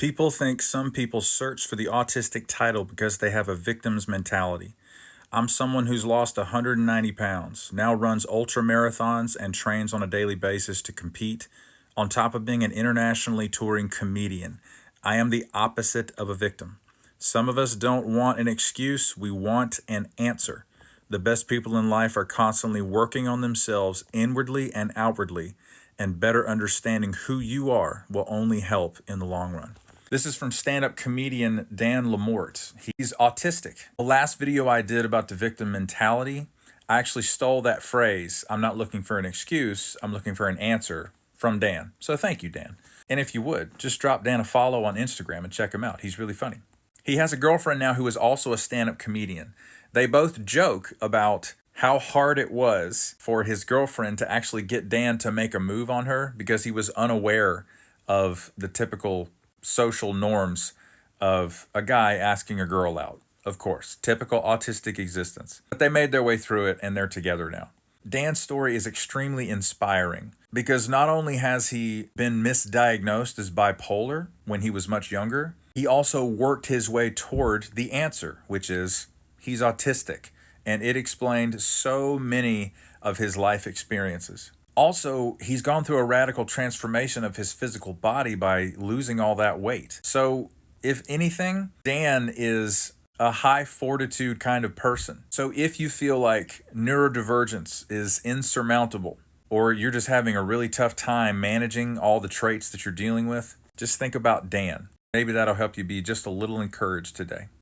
People think some people search for the autistic title because they have a victim's mentality. I'm someone who's lost 190 pounds, now runs ultra marathons and trains on a daily basis to compete, on top of being an internationally touring comedian. I am the opposite of a victim. Some of us don't want an excuse, we want an answer. The best people in life are constantly working on themselves inwardly and outwardly, and better understanding who you are will only help in the long run. This is from stand-up comedian Dan Lamort. He's autistic. The last video I did about the victim mentality, I actually stole that phrase, I'm not looking for an excuse, I'm looking for an answer, from Dan. So thank you, Dan. And if you would, just drop Dan a follow on Instagram and check him out. He's really funny. He has a girlfriend now who is also a stand-up comedian. They both joke about how hard it was for his girlfriend to actually get Dan to make a move on her because he was unaware of the typical social norms of a guy asking a girl out. Of course, typical autistic existence. But they made their way through it and they're together now. Dan's story is extremely inspiring because not only has he been misdiagnosed as bipolar when he was much younger, he also worked his way toward the answer, which is he's autistic. And it explained so many of his life experiences. Also, he's gone through a radical transformation of his physical body by losing all that weight. So, if anything, Dan is a high fortitude kind of person. So if you feel like neurodivergence is insurmountable, or you're just having a really tough time managing all the traits that you're dealing with, just think about Dan. Maybe that'll help you be just a little encouraged today.